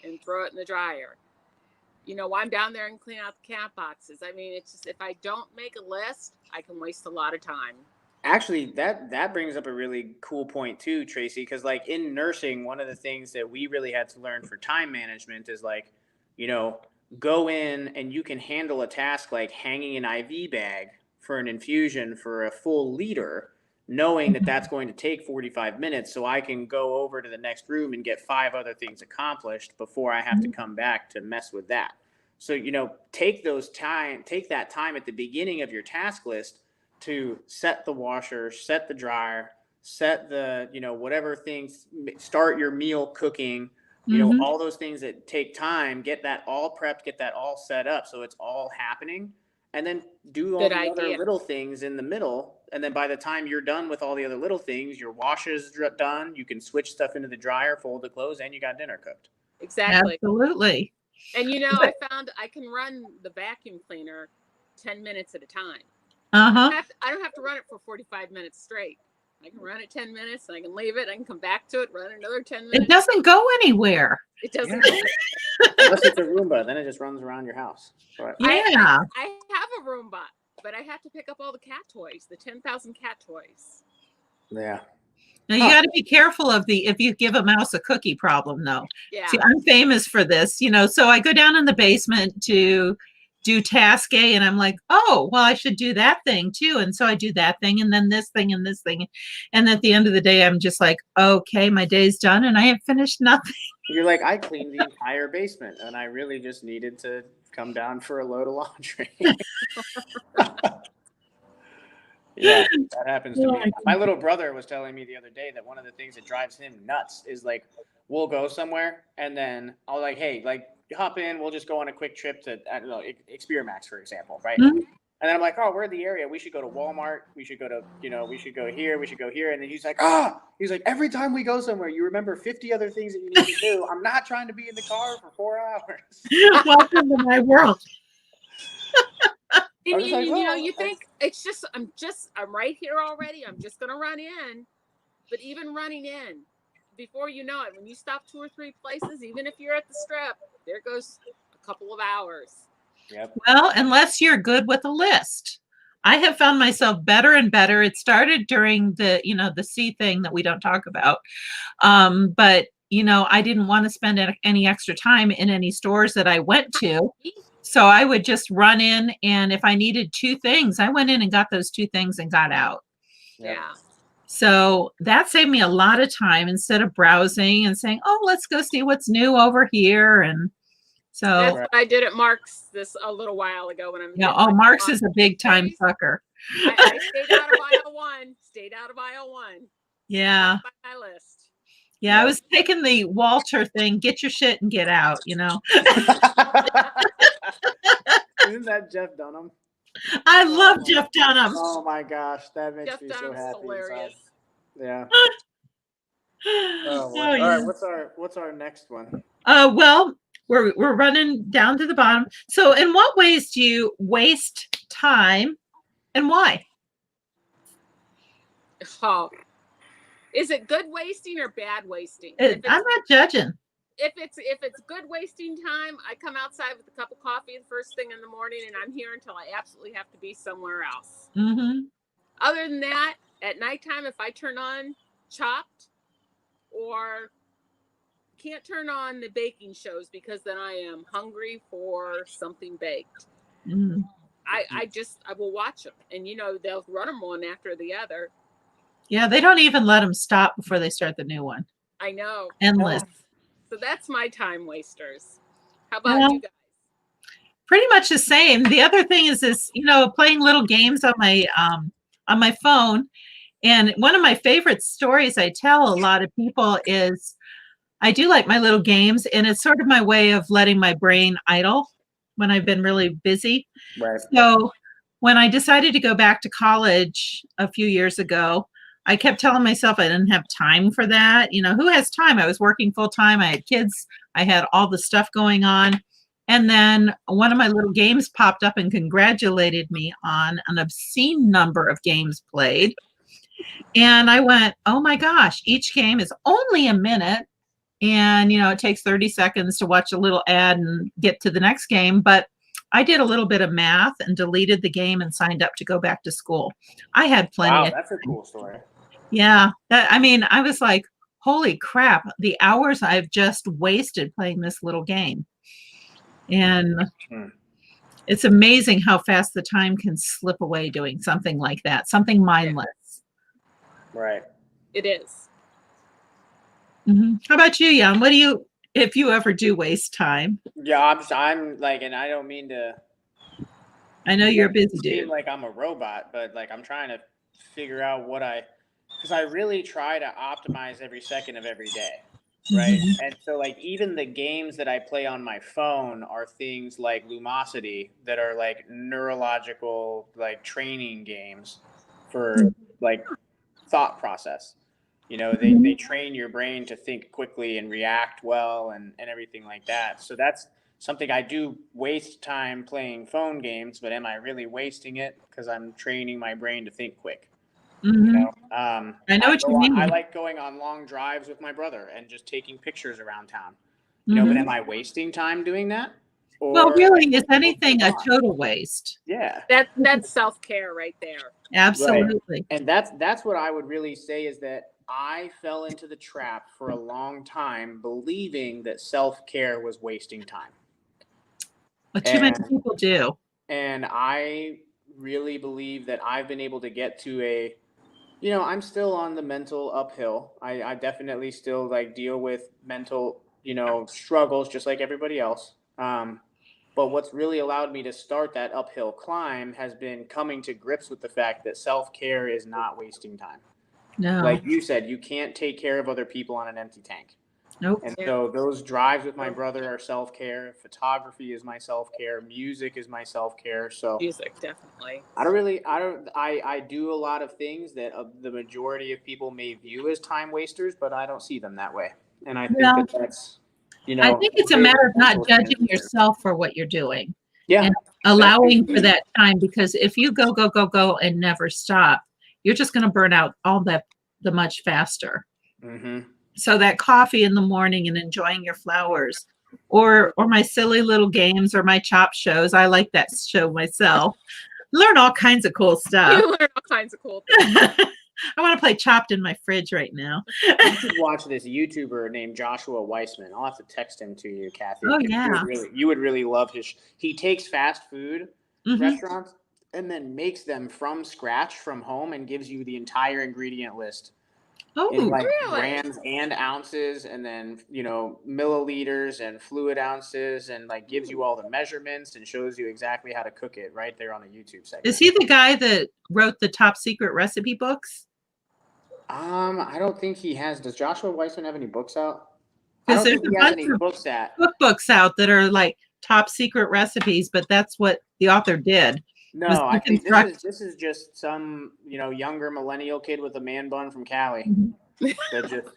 and throw it in the dryer. I'm down there and clean out the cat boxes. I mean, it's just if I don't make a list, I can waste a lot of time. Actually, that brings up a really cool point too, Tracy, because in nursing, one of the things that we really had to learn for time management is go in and you can handle a task like hanging an IV bag for an infusion for a full liter, knowing that that's going to take 45 minutes. So I can go over to the next room and get 5 other things accomplished before I have to come back to mess with that. So, take that time at the beginning of your task list to set the washer, set the dryer, set the, whatever things, start your meal cooking, all those things that take time, get that all prepped, get that all set up. So it's all happening. and then do all Good the other idea. little things in the middle. And then by the time you're done with all the other little things, your wash is done. You can switch stuff into the dryer, fold the clothes, and you got dinner cooked. Exactly. Absolutely. And you know, I found I can run the vacuum cleaner 10 minutes at a time. Uh-huh. I don't have to run it for 45 minutes straight. I can run it 10 minutes and I can leave it. I can come back to it, run another 10 minutes. It doesn't go anywhere. It doesn't. Yeah. Unless it's a Roomba, then it just runs around your house. But Yeah. I have a Roomba, but I have to pick up all the cat toys, the 10,000 cat toys. yeah. Now you got to be careful of if you give a mouse a cookie problem, though. Yeah. See, I'm famous for this, you know, so I go down in the basement to do task A and I'm like, oh, well, I should do that thing too. And so I do that thing and then this thing and this thing. And at the end of the day, I'm just like, okay, my day's done and I have finished nothing. You're like, I cleaned the entire basement and I really just needed to come down for a load of laundry. Yeah, that happens to me. My little brother was telling me the other day that one of the things that drives him nuts is like, we'll go somewhere and then I'll like, hey, like hop in, we'll just go on a quick trip to, I don't know, Expermax, for example, right? Mm-hmm. And then I'm like, oh, we're in the area. We should go to Walmart. We should go to, you know, we should go here. We should go here. And then he's like, he's like, every time we go somewhere, you remember 50 other things that you need to do. I'm not trying to be in the car for 4 hours. Welcome to my world. And you know, you think it's just, I'm right here already. I'm just going to run in. But even running in, before you know it, when you stop 2 or 3 places, even if you're at the Strip, there goes a couple of hours. Yep. Well, unless you're good with a list. I have found myself better and better. It started during the, you know, the C thing that we don't talk about. But, you know, I didn't want to spend any extra time in any stores that I went to. So I would just run in, and if I needed 2 things, I went in and got those 2 things and got out. Yeah. So that saved me a lot of time instead of browsing and saying, oh, let's go see what's new over here. And so that's what I did at Mark's a little while ago when I'm. Yeah. Oh, Mark's is a big time sucker. I stayed out of aisle one. Yeah. By my list. Yeah, I was taking the Walter thing, get your shit and get out, you know. Isn't that Jeff Dunham? I love Jeff Dunham. Oh my gosh, that makes Jeff me Dunham's so happy. hilarious. Yeah. Oh, All yeah. right, what's our next one? Well, we're running down to the bottom. So, in what ways do you waste time, and why? Oh, is it good wasting or bad wasting? I'm not judging. If it's good wasting time, I come outside with a cup of coffee the first thing in the morning, and I'm here until I absolutely have to be somewhere else. Mm-hmm. Other than that, at nighttime, if I turn on Chopped or can't turn on the baking shows because then I am hungry for something baked. Mm-hmm. I will watch them, and you know they'll run them one after the other. Yeah, they don't even let them stop before they start the new one. I know. Endless. So that's my time wasters. How about you guys? Pretty much the same. The other thing is you know, playing little games on my phone. And one of my favorite stories I tell a lot of people is I do like my little games, and it's sort of my way of letting my brain idle when I've been really busy. Right. So when I decided to go back to college a few years ago, I kept telling myself I didn't have time for that. You know, who has time? I was working full time. I had kids. I had all the stuff going on. And then one of my little games popped up and congratulated me on an obscene number of games played. And I went, oh my gosh, each game is only a minute. And, you know, it takes 30 seconds to watch a little ad and get to the next game. But I did a little bit of math and deleted the game and signed up to go back to school. I had plenty. Wow, that's a cool story. Yeah. I was like, holy crap, the hours I've just wasted playing this little game. And it's amazing how fast the time can slip away doing something like that, something mindless. Right. It is. Mm-hmm. How about you, Jan? What do you, if you ever do waste time? Yeah, I'm like, and I don't mean to. I know you're a busy dude. Like I'm a robot, but like I'm trying to figure out because I really try to optimize every second of every day. right? Mhm. And so like even the games that I play on my phone are things like Lumosity that are like neurological like training games for like thought process. You know, they train your brain to think quickly and react well and everything like that. So that's something I do waste time playing phone games, but am I really wasting it? Because I'm training my brain to think quick. You Mhm. know, I know what you I mean. like going on long drives with my brother and just taking pictures around town. You know, but Mhm. am I wasting time doing that? Well, Or really, is or anything a not? total waste? Yeah. That's self-care right there. Right. Absolutely. And that's what I would really say is that I fell into the trap for a long time believing that self-care was wasting time. But too many And people do. I really believe that I've been able to get to a, you know, I'm still on the mental uphill. I definitely still like deal with mental, you know, struggles just like everybody else. But what's really allowed me to start that uphill climb has been coming to grips with the fact that self care is not wasting time. No. Like you said, you can't take care of other people on an empty tank. Nope. And Yeah. so those drives with my brother are self care. Photography is my self care. Music is my self care. So Music, definitely. I do a lot of things that the majority of people may view as time wasters, but I don't see them that way. And I think Well, that that's, you I know, think a it's a big matter of not mental judging transmitter. yourself for what you're doing Yeah, and that allowing too. for that time, because if you go, go, go, go and never stop, you're just going to burn out all that the much faster. Mm-hmm. So that coffee in the morning and enjoying your flowers, or my silly little games or my chop shows. I like that show myself. Learn all kinds of cool stuff. You learn all kinds of cool things. I want to play Chopped in my fridge right now. You should watch this YouTuber named Joshua Weissman. I'll have to text him to you, Kathy. Oh 'Cause yeah. you would really love his. He takes fast food Mhm. restaurants and then makes them from scratch from home and gives you the entire ingredient list in Oh, like Really? grams and ounces, and then you know milliliters and fluid ounces, and like gives you all the measurements and shows you exactly how to cook it right there on a YouTube segment. is he the guy that wrote the top secret recipe books? I don't think he has. Does Joshua Weissman have any books out? I Because don't there's think a he has bunch any of books that. cookbooks out that are like top secret recipes, but that's what the author did. Was No, I think deconstruct. this is just some, you know, younger millennial kid with a man bun from Cali Mhm. that just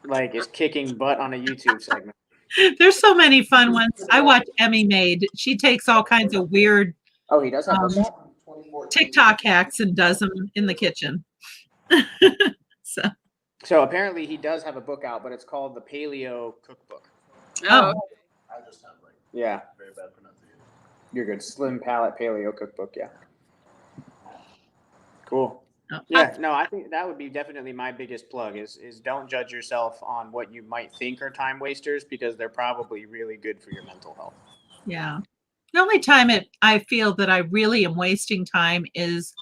like is kicking butt on a YouTube segment. There's so many fun ones. I watch Emmy Made. She takes all kinds of weird Oh, he does have books um, out? TikTok hacks and does them in the kitchen. So, So apparently he does have a book out, but it's called the Paleo Cookbook. Oh, oh, I just have like Yeah, very bad pronunciation. you're good. Slim Palate Paleo Cookbook. Yeah. Cool. oh. Yeah, no, I think that would be definitely my biggest plug is don't judge yourself on what you might think are time wasters, because they're probably really good for your mental health. Yeah. The only time I feel that I really am wasting time is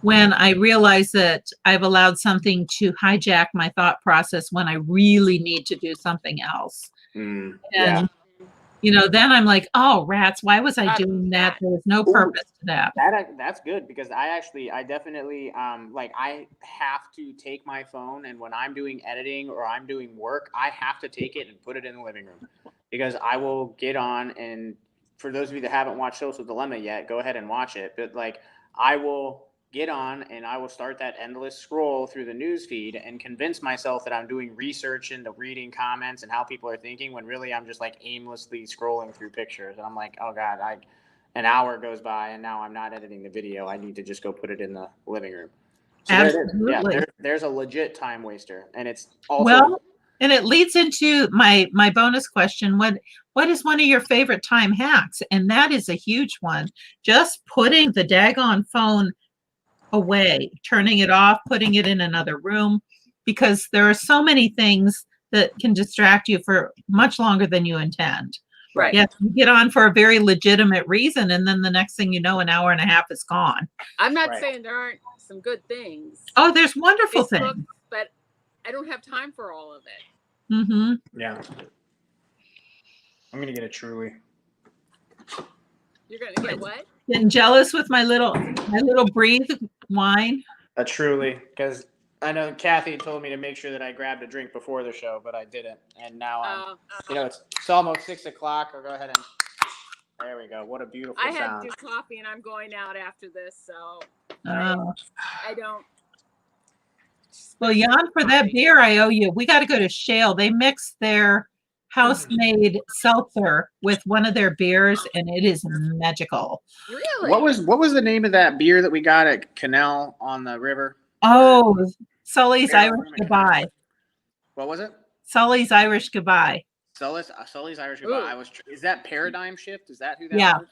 when I realize that I've allowed something to hijack my thought process when I really need to do something else. Yeah. And, you know, then I'm like, oh, rats, why was I Not doing that? that. There was no Ooh. purpose to that. That's good, because I definitely like I have to take my phone, and when I'm doing editing or I'm doing work, I have to take it and put it in the living room, because I will get on, and for those of you that haven't watched Social Dilemma yet, go ahead and watch it. But like I will get on and I will start that endless scroll through the news feed and convince myself that I'm doing research into reading comments and how people are thinking, when really I'm just like aimlessly scrolling through pictures, and I'm like, oh God, an hour goes by and now I'm not editing the video. I need to just go put it in the living room. So there it is. Yeah, Absolutely. there's a legit time waster, and it's also Well, and it leads into my bonus question. What is one of your favorite time hacks? And that is a huge one. Just putting the daggone phone away, turning it off, putting it in another room, because there are so many things that can distract you for much longer than you intend. Right. Yes, you get on for a very legitimate reason, and then the next thing you know, an hour and a half is gone. I'm not Right. saying there aren't some good things. Oh, there's wonderful Facebook, things. but I don't have time for all of it. Mm-hmm. yeah. I'm gonna get a Truly. You're gonna get what? Getting jealous with my little breathe wine. A Truly, because I know Kathy told me to make sure that I grabbed a drink before the show, but I didn't. And now it's almost 6:00. I'll go ahead and there we go. What a beautiful I had sound. to do coffee, and I'm going out after this, so Oh. I don't. Well, Jan, for that beer, I owe you. We got to go to Shale. They mix their house-made seltzer with one of their beers, and it is magical. Really? What was the name of that beer that we got at Canal on the river? Oh, Sully's Barrel Irish Room at Goodbye. What was it? Sully's Irish Goodbye. Sully's Irish Goodbye. Is that Paradigm Shift? Is that who that Yeah. was?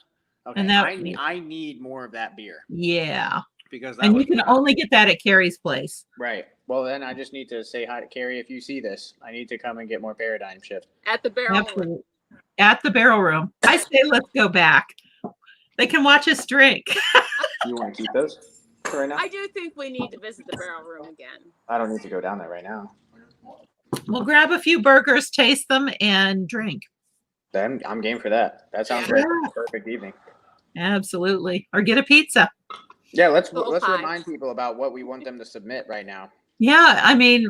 Okay. And that, I need more of that beer. Yeah. Because that and was you can only get that at Carrie's place. Right. Well, then I just need to say hi to Carrie. If you see this, I need to come and get more Paradigm Shift. At the barrel room. At the barrel room. I say let's go back. They can watch us drink. You want to keep those for right now? I do think we need to visit the barrel room again. I don't need to go down there right now. We'll grab a few burgers, taste them, and drink. I'm game for that. That sounds like a perfect evening. Absolutely. Or get a pizza. Yeah, let's remind people about what we want them to submit right now. Yeah, I mean,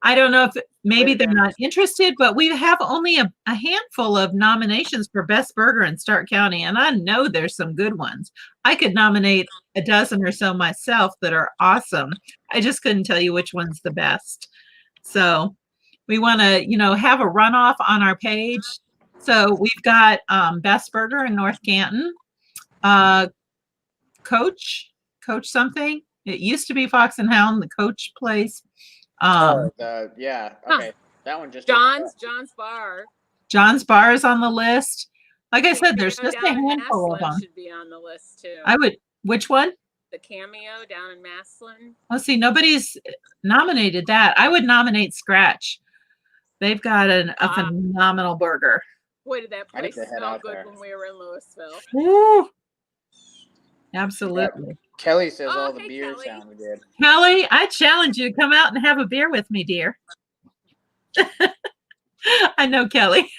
I don't know if maybe they're not interested, but we have only a handful of nominations for Best Burger in Stark County, and I know there's some good ones. I could nominate a dozen or so myself that are awesome. I just couldn't tell you which one's the best. So we want to, have a runoff on our page. So we've got Best Burger in North Canton, Coach something. It used to be Fox and Hound, the Coach place. Okay. That one just John's Bar. John's Bar is on the list. Like I said, there's just a handful of them. Should be on the list too. Which one? The Cameo down in Maslin. Oh, see, nobody's nominated that. I would nominate Scratch. They've got a phenomenal burger. Boy, did that place smell good when we were in Louisville. Woo! Absolutely. Kelly says all the beers sound good. Kelly, I challenge you to come out and have a beer with me, dear. I know Kelly.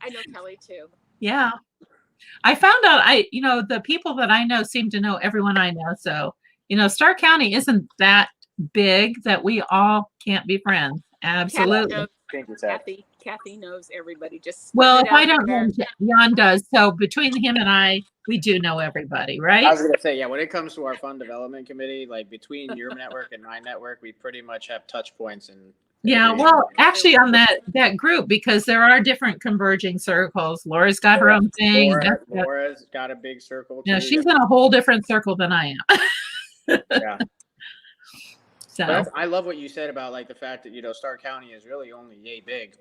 I know Kelly too. Yeah. I found out the people that I know seem to know everyone I know. So, Stark County isn't that big that we all can't be friends. Absolutely. Kathy knows everybody. Well, if I don't know, Jan does. So between him and I, we do know everybody, right? I was going to say, when it comes to our fund development committee, like between your network and my network, we pretty much have touch points. And well, actually on that group, because there are different converging circles. Laura's got her own thing. Laura's got a big circle too. Yeah, she's in a whole different circle than I am. Yeah. So I love what you said about like the fact that Stark County is really only yay big.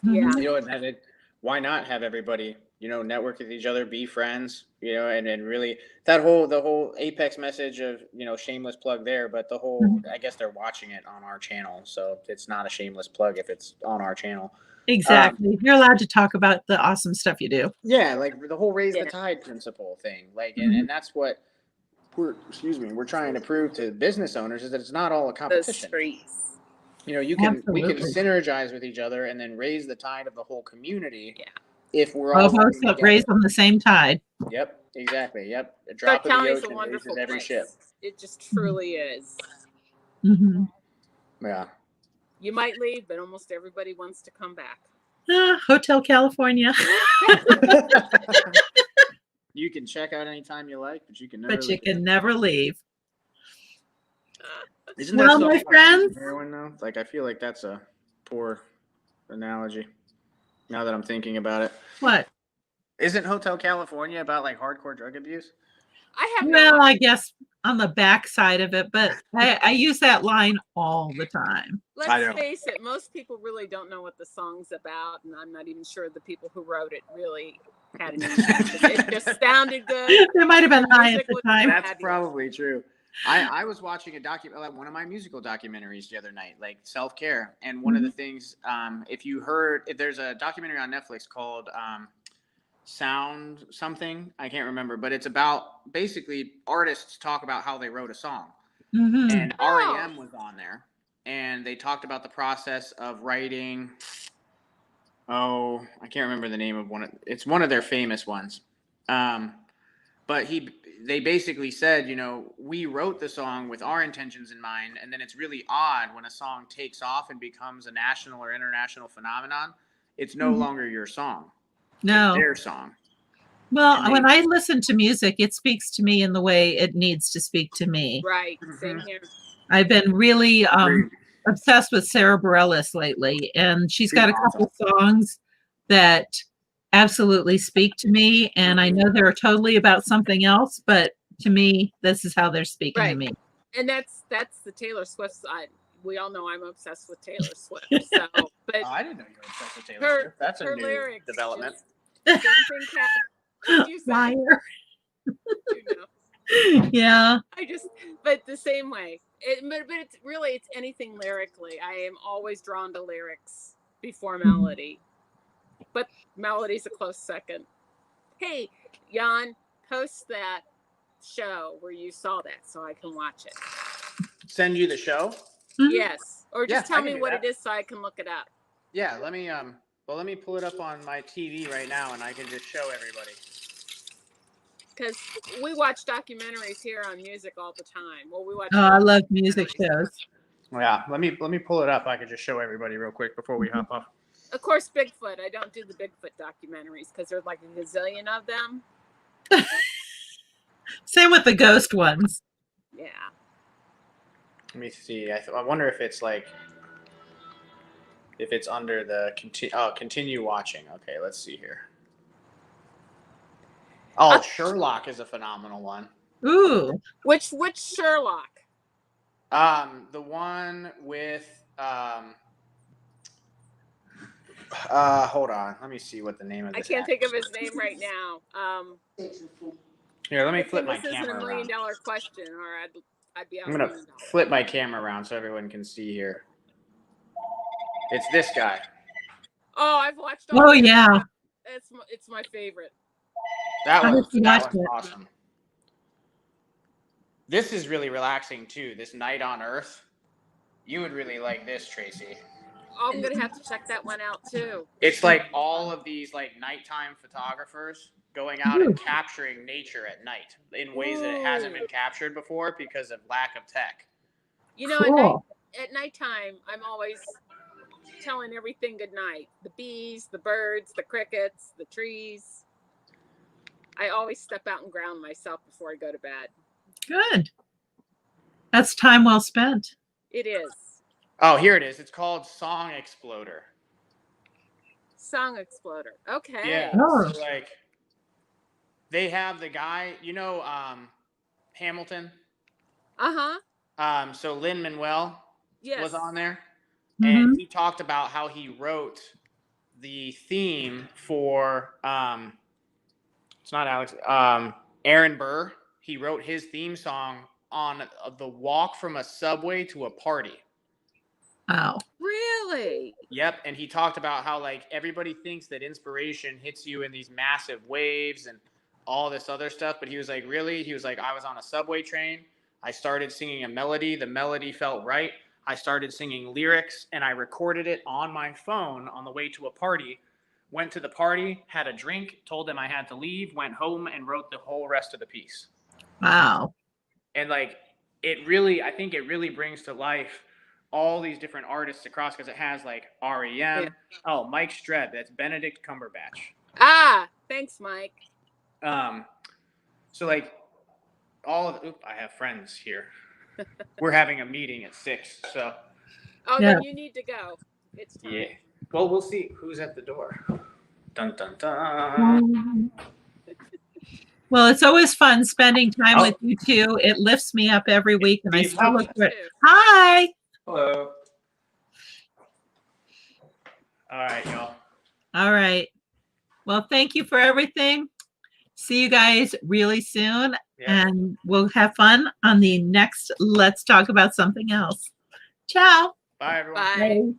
Yeah. And why not have everybody network with each other, be friends, and really the whole apex message of shameless plug there, but the whole I guess they're watching it on our channel, so it's not a shameless plug if it's on our channel. Exactly. You're allowed to talk about the awesome stuff you do. Yeah, like the whole raise the tide principle thing, like and that's what we're trying to prove to business owners is that it's not all a competition. The streets. We can synergize with each other and then raise the tide of the whole community. Yeah. If we're all raised on the same tide. Yep, exactly. Yep. A drop in the ocean a wonderful every place. ship. It just truly is. Mm-hmm. Yeah. You might leave, but almost everybody wants to come back. Hotel California. You can check out anytime you like, but you can never leave. Isn't that my friends? Heroin though? Like I feel like that's a poor analogy. Now that I'm thinking about it. What? Isn't Hotel California about like hardcore drug abuse? I guess on the back side of it, but I use that line all the time. Let's face it, most people really don't know what the song's about, and I'm not even sure the people who wrote it really had an impact. It just sounded good. It might have been high at the time. That's probably true. I was watching one of my musical documentaries the other night, like self-care. And one of the things, if there's a documentary on Netflix called Sound something, I can't remember, but it's about basically artists talk about how they wrote a song. Mm-hmm. And REM was on there. And they talked about the process of writing. Oh, I can't remember the name of it's one of their famous ones. But they basically said, we wrote the song with our intentions in mind, and then it's really odd when a song takes off and becomes a national or international phenomenon. It's no longer your song. No. It's their song. Well, when I listen to music, it speaks to me in the way it needs to speak to me. Right. Same here. I've been really obsessed with Sarah Bareilles lately, and she's got a couple songs that absolutely speak to me, and I know they're totally about something else, but to me, this is how they're speaking to me. And that's the Taylor Swift side. We all know I'm obsessed with Taylor Swift. So, but I didn't know you were obsessed with Taylor Swift. That's a new lyrics development. Liar. Yeah. But the same way. But it's anything lyrically. I am always drawn to lyrics before melody. But melody's a close second. Hey, Jan, post that show where you saw that so I can watch it. Send you the show? Yes. Or just tell me what it is so I can look it up. Yeah, let me pull it up on my TV right now and I can just show everybody. Because we watch documentaries here on music all the time. Well, we watch. Oh, I love music shows. Yeah, let me pull it up. I could just show everybody real quick before we hop off. Of course, Bigfoot. I don't do the Bigfoot documentaries because there's like a gazillion of them. Same with the ghost ones. Yeah. Let me see. I wonder if it's under the continue watching. Okay, let's see here. Oh, Sherlock is a phenomenal one. Ooh. Which Sherlock? The one with hold on. Let me see what the name of this. I can't think of his name right now. Here, let me flip my camera around. This isn't a $1 million question, or I'd be out. I'm gonna flip my camera around so everyone can see here. It's this guy. Oh, I've watched. Oh yeah. It's my favorite. That one's awesome. This is really relaxing too. This Night on Earth. You would really like this, Tracy. Oh, I'm gonna have to check that one out too. It's like all of these like nighttime photographers going out and capturing nature at night in ways that it hasn't been captured before because of lack of tech. At nighttime, I'm always telling everything good night. The bees, the birds, the crickets, the trees. I always step out and ground myself before I go to bed. Good. That's time well spent. It is. Oh, here it is. It's called Song Exploder. Song Exploder. Okay. Yeah. Oh. So, like, they have the guy, Hamilton. Uh-huh. So Lin-Manuel was on there. Mm-hmm. And he talked about how he wrote the theme for it's not Alex, Aaron Burr. He wrote his theme song on the walk from a subway to a party. Wow. Really? Yep. And he talked about how like everybody thinks that inspiration hits you in these massive waves and all this other stuff. But he was like, really? He was like, I was on a subway train. I started singing a melody. The melody felt right. I started singing lyrics and I recorded it on my phone on the way to a party. Went to the party, had a drink, told them I had to leave, went home and wrote the whole rest of the piece. Wow. And like, I think it really brings to life all these different artists across because it has like REM. Yeah. Oh, Mike Streb. That's Benedict Cumberbatch. Ah, thanks, Mike. So like I have friends here. We're having a meeting at 6. So. Oh, then you need to go. It's time. Yeah. Well, we'll see who's at the door. Dun, dun, dun. Well, it's always fun spending time with you two. It lifts me up every week, and I still look for it. Hi. Hello. All right, y'all. All right. Well, thank you for everything. See you guys really soon, and we'll have fun on the next Let's Talk About Something Else. Ciao. Bye, everyone. Bye. Bye.